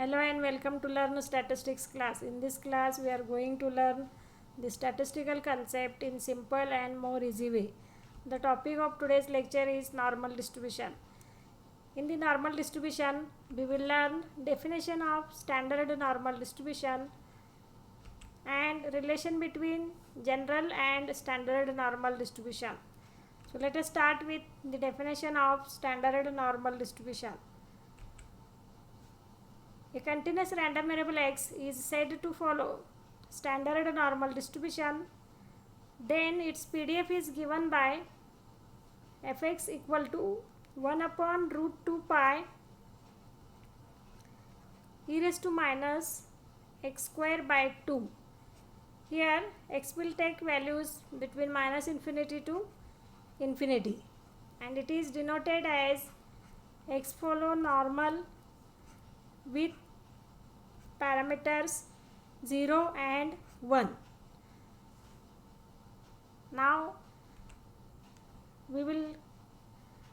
Hello and welcome to Learn Statistics class. In this class we are going to learn the statistical concept in simple and more easy way. The topic of today's lecture is normal distribution. In the normal distribution we will learn definition of standard normal distribution and relation between general and standard normal distribution. So let us start with the definition of standard normal distribution. A continuous random variable x is said to follow standard normal distribution, then its PDF is given by fx equal to 1 upon root 2 pi e raised to minus x square by 2. Here x will take values between minus infinity to infinity and it is denoted as x follow normal with parameters 0 and 1. Now we will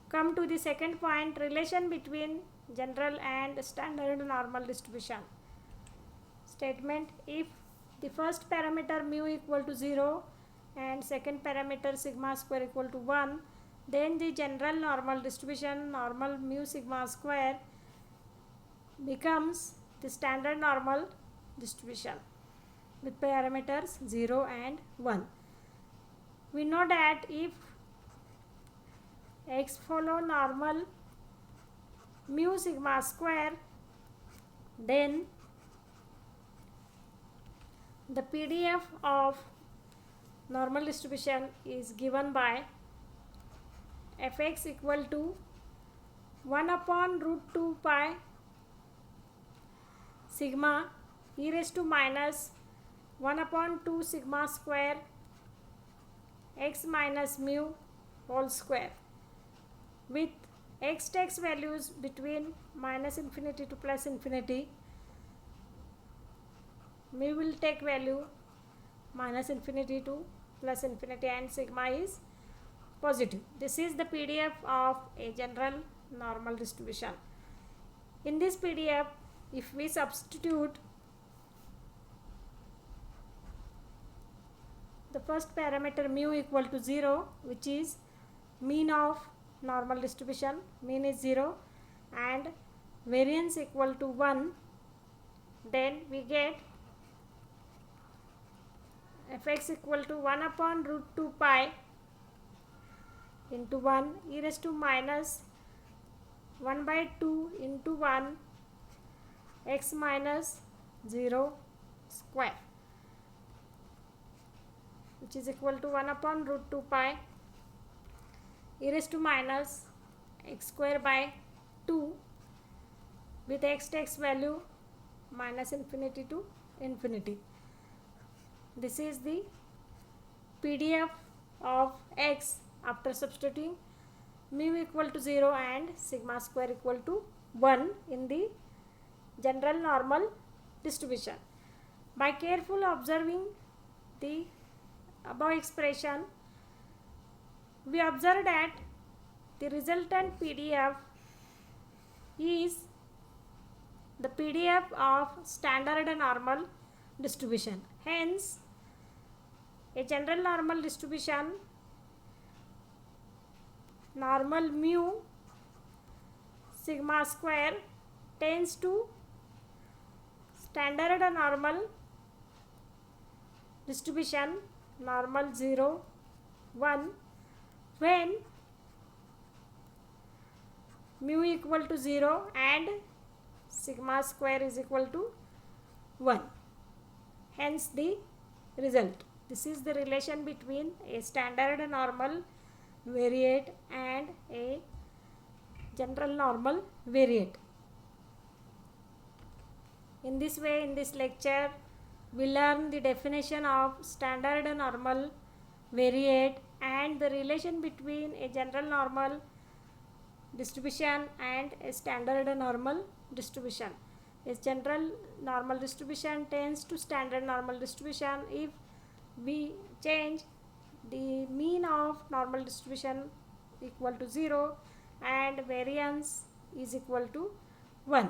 come to the second point, relation between general and standard normal distribution. Statement: if the first parameter mu equal to 0 and second parameter sigma square equal to 1, then the general normal distribution normal mu sigma square becomes the standard normal distribution with parameters 0 and 1. We know that if x follow normal mu sigma square, then the PDF of normal distribution is given by fx equal to 1 upon root 2 pi sigma e raised to minus 1 upon 2 sigma square x minus mu whole square, with x takes values between minus infinity to plus infinity. Mu will take value minus infinity to plus infinity and sigma is positive. This is the PDF of a general normal distribution. In this PDF, if we substitute the first parameter mu equal to 0, which is mean of normal distribution, mean is 0 and variance equal to 1, then we get fx equal to 1 upon root 2 pi into 1 e raised to minus 1 by 2 into 1 x minus 0 square, which is equal to 1 upon root 2 pi e raised to minus x square by 2, with x takes value minus infinity to infinity. This is the PDF of x after substituting mu equal to 0 and sigma square equal to 1 in the general normal distribution. By careful observing the above expression, we observe that the resultant PDF is the PDF of standard normal distribution. Hence, a general normal distribution normal mu sigma square tends to standard normal distribution normal 0 1 when mu equal to 0 and sigma square is equal to 1. Hence the result. This is the relation between a standard normal variate and a general normal variate. In this way, in this lecture, we learn the definition of standard normal variate and the relation between a general normal distribution and a standard normal distribution. A general normal distribution tends to standard normal distribution if we change the mean of normal distribution equal to 0 and variance is equal to 1.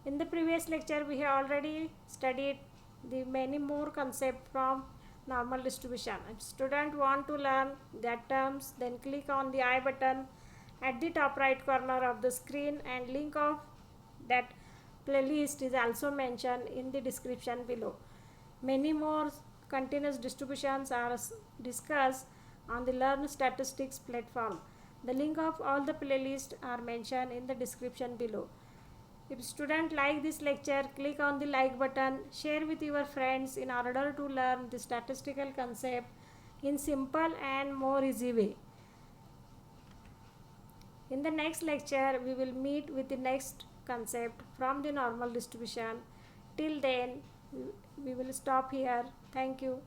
In the previous lecture, we have already studied the many more concepts from normal distribution. If student want to learn that terms, then click on the I button at the top right corner of the screen, and link of that playlist is also mentioned in the description below. Many more continuous distributions are discussed on the Learn Statistics platform. The link of all the playlists are mentioned in the description below. If students like this lecture, click on the like button, share with your friends in order to learn the statistical concept in simple and more easy way. In the next lecture, we will meet with the next concept from the normal distribution. Till then, we will stop here. Thank you.